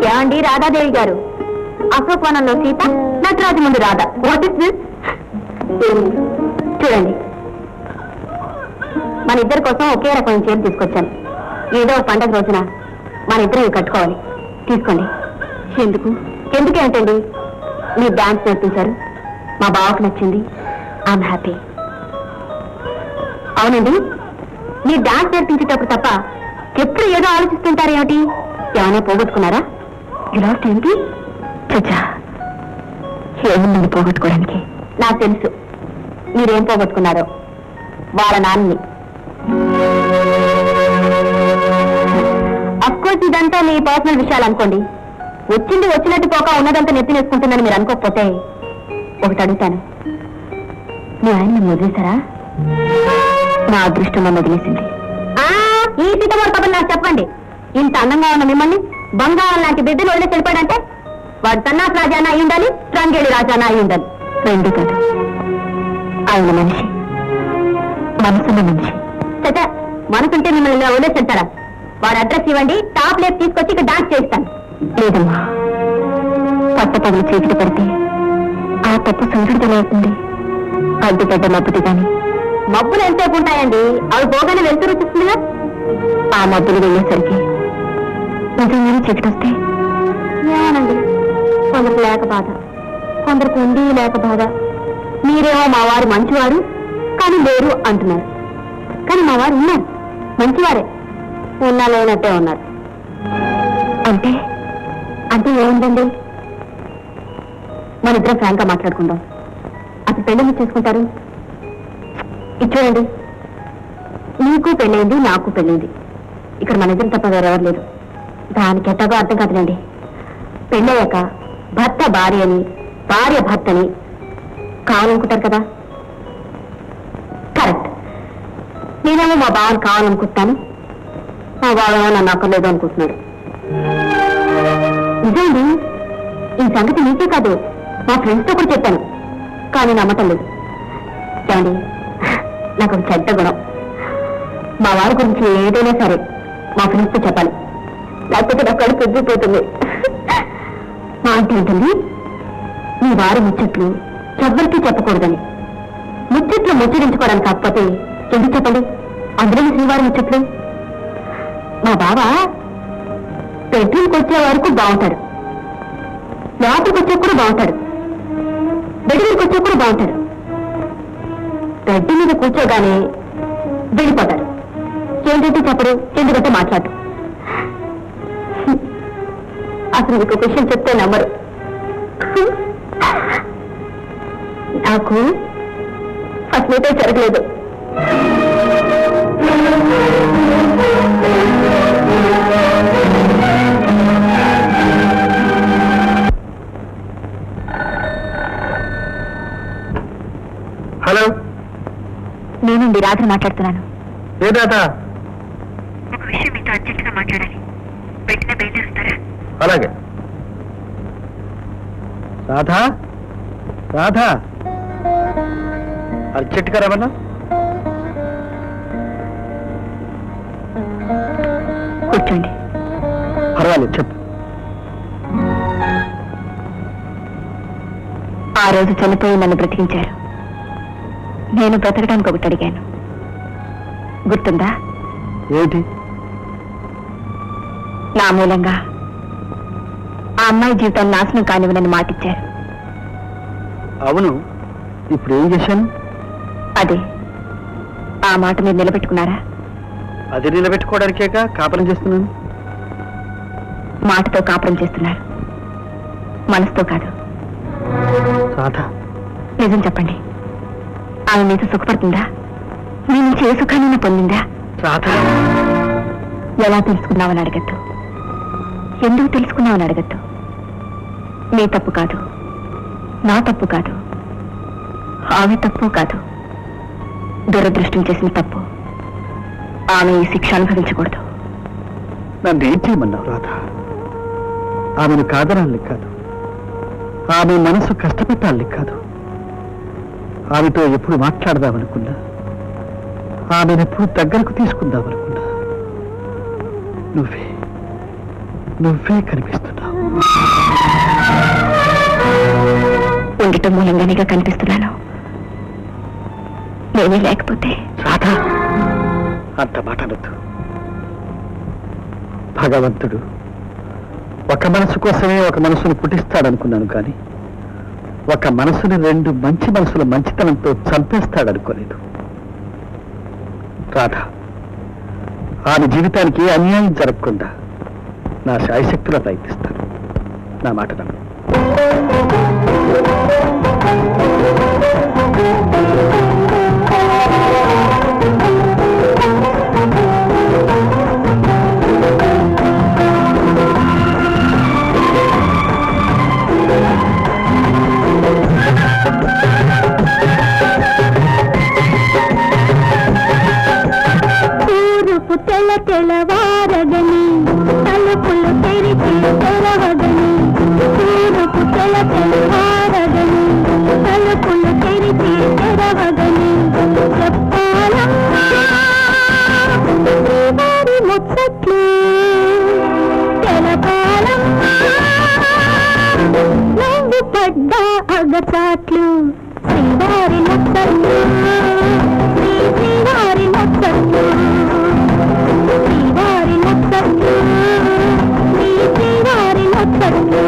ఏమండి రాధాదేవి గారు, అశోకవనంలో సీత, నటరాజు ముందు రాధ. What is this? చూడండి, మన ఇద్దరి కోసం ఒకే రకమైన చీర తీసుకొచ్చాను. ఏదో పండగ రోజున మన ఇద్దరు ఇవి కట్టుకోవాలి. తీసుకోండి. ఎందుకు? ఎందుకేంటండి, మీరు డాన్స్ నేర్పించారు, మా బావకు నచ్చింది, ఐఎమ్ హ్యాపీ. అవునండి, మీరు డాన్స్ నేర్పించేటప్పుడు తప్ప ఎప్పుడు ఏదో ఆలోచిస్తుంటారు ఏమిటి? ఏమైనా పోగొట్టుకున్నారా? ఇలా ఏంటి? చచ్చా, ఏముందని పోగొట్టుకోవడానికి? నాకు తెలుసు మీరేం పోగొట్టుకున్నారో. వాళ్ళ నాన్నని. అఫ్కోర్స్ ఇదంతా మీ పర్సనల్ విషయాలు అనుకోండి. వచ్చింది వచ్చినట్టు పోక ఉన్నదంతా నెత్తినేసుకుంటుందని మీరు అనుకోకపోతే ఒకటి అడుగుతాను, మీ ఆయన నన్ను వదిలేశారా? నా అదృష్టం నన్ను వదిలేసింది. ఈ సీతమూరు కబుర్లు నాకు చెప్పండి. ఇంత అందంగా ఉన్న మిమ్మల్ని బంగారం లాంటి బిడ్డలు వదిలేసి వెళ్ళిపోయాడంటే వాడు సన్నాస్ రాజానా అయి ఉండాలి, రంగేళి రాజానా అయి ఉండాలి. రెండు కాదు, ఆయన మనిషి, మనసున్న మనిషి. చచ్చా, మనసుంటే మిమ్మల్ని ఇలా వదిలేసి వెళ్తారా? వాడు అడ్రస్ ఇవ్వండి, టాప్ లేపు తీసుకొచ్చి ఇక్కడ డాన్స్ చేస్తాను. లేదమ్మా, పట్ట పగులు చీకటి పడితే ఆ తప్పు సూర్యుడితో అవుతుంది. అడ్డుపడ్డ మబ్బుది కానీ మబ్బులు ఎంతసేపు ఉంటాయండి, అవి పోగానే వెళ్తూ రుచిస్తుందిగా. ఆ మబ్బులు వెళ్ళేసరికి నిజంగానే చీకటి వస్తే ఏమోనండి, కొందరికి లేక బాధ, కొందరికి ఉండి లేక బాధ. మీరేమో మా వారు మంచివారు కానీ లేరు అంటున్నారు. కానీ మా వారు ఉన్నారు, మంచివారే, ఉన్నా లేనట్టే ఉన్నారు. అంటే అంటే ఏముందండి? మన ఇద్దరం ఫ్రాంక్ గా మాట్లాడుకుందాం. అసలు పెళ్ళి చేసుకుంటారు? ఇది చూడండి, నీకు పెళ్ళైంది, నాకు పెళ్ళైంది. ఇక్కడ మన ఇద్దరం తప్ప వేరెవరు లేరు. దానికి ఎట్టగో అర్థం కాదులేండి. పెళ్ళయ్యాక భర్త భార్యని, భార్య భర్తని కావాలనుకుంటారు కదా. కరెక్ట్. నేనేమో మా బావని కావాలనుకుంటాను, మా బావేమో నన్ను అక్కర్లేదు అనుకుంటున్నాడు. నిజండి, ఈ సంగతి నీకే కాదు మా ఫ్రెండ్స్తో కూడా చెప్పాను, కానీ నమ్మటం లేదు. ఏమండి, నాకు ఒక చెడ్డ గుణం. మా వారి గురించి ఏదైనా సరే మా ఫ్రెండ్స్తో చెప్పాలి, లేకపోతే నా కడుపు ఎగ్గిపోతుంది. మా అంటే ఉంటుంది, మీ వారి ముచ్చట్లు ఎవరికీ చెప్పకూడదని. ముచ్చట్లు ముచ్చరించుకోవడానికి కాకపోతే ఎందుకు చెప్పండి? అందులో శ్రీవారి ముచ్చట్లు. మా బావ బెడ్రూమ్కి వచ్చే వరకు బాగుంటాడు, లోపలికి వచ్చే కూడా బాగుంటాడు, బెడ్ మీదకి వచ్చే కూడా బాగుంటాడు. బెడ్ మీద కూర్చోగానే వెళ్ళిపోతాడు. ఏంటంటే చెప్పరు, ఎందుకంటే మాట్లాడు. అసలు మీకు ఒక విషయం చెప్తే నమ్మరు. నాకు ఫస్ట్ మీటే జరగలేదు. హలో, నేనండి రాత్రి మాట్లాడుతున్నాను. ఏ రాధా? ఒక విషయం మీతో అర్జెంటుగా మాట్లాడాలి. వెంటనే బయలుదేరుతారా? అలాగే. రాధా, రాధా, అర్జెంటుగా రమ్మన్నా. కూర్చోండి. పర్వాలేదు, చెప్పు. ఆ రోజు చనిపోయి నన్ను బ్రతికించారు. నేను బ్రతకడానికి ఒకటి అడిగాను, గుర్తుందా? ఏంటి? నా మూలంగా ఆ అమ్మాయి జీవితాన్ని నాశనం కానివ్వనని మాటిచ్చారు. అవును, ఇప్పుడు ఏం చేశాను? అదే, ఆ మాట మీరు నిలబెట్టుకున్నారా? అది నిలబెట్టుకోవడానికేగా కాపురం చేస్తున్నాను. మాటతో కాపురం చేస్తున్నారు, మనసుతో కాదు. రాధా, నిజం చెప్పండి, ఆమె మీతో సుఖపడుతుందా? మీ నుంచి ఏ సుఖాన్ని పొందిందా? రాధా, ఎలా తెలుసుకున్నావని అడగద్దు, ఎందుకు తెలుసుకున్నావని అడగద్దు. మీ తప్పు కాదు, నా తప్పు కాదు, ఆమె తప్పు కాదు. దురదృష్టం చేసిన తప్పు. ఆమె ఈ శిక్ష అనుభవించకూడదు. నన్ను ఏం చేయమన్నావు రాధా? ఆమెను కాదనాలని కాదు, ఆమె మనసు కష్టపెట్టాలి కాదు. ఆమెతో ఎప్పుడు మాట్లాడదామనుకున్నా, ఆమెనెప్పుడు దగ్గరకు తీసుకుందామనుకున్నా, నువ్వే కనిపిస్తున్నావు. ఉండటం మూలంగానేగా కనిపిస్తున్నాను. నేనే లేకపోతే. రాధా, అంత మాట అనొద్దు. భగవంతుడు ఒక మనసు కోసమే ఒక మనసును పుట్టిస్తాడనుకున్నాను, కానీ ఒక మనసుని రెండు మంచి మనసుల మంచితనంతో చంపేస్తాడనుకోలేదు. రాధా, ఆమె జీవితానికి అన్యాయం జరగకుండా నా శాయశక్తులా ప్రయత్నిస్తాను. నా మాట నమ్ము. తెల్లవారగని తలుపులు తెరిచి తెరవగని, తూరుపు తెల్లవారగని తలుపులు తెరిచి తెరవగని, చెప్పాలమ్మా వారి ముచ్చట్లు, తెలపాలమ్మా నువ్వు పడ్డ అగచాట్లు, శ్రీవారి ముచ్చట్లు, శ్రీవారి ముచ్చట్లు, శ్రీవారి ముచ్చట్లు, శ్రీవారి ముచ్చట్లు.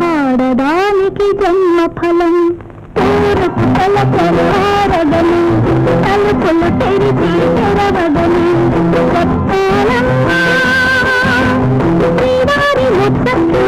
ఆడదానికి జన్మఫలం, తూరుపు తెల్లవారగని తలుపులు తెరిచి తెరవగని, చెప్పాలమ్మా శ్రీవారి ముచ్చట్లు.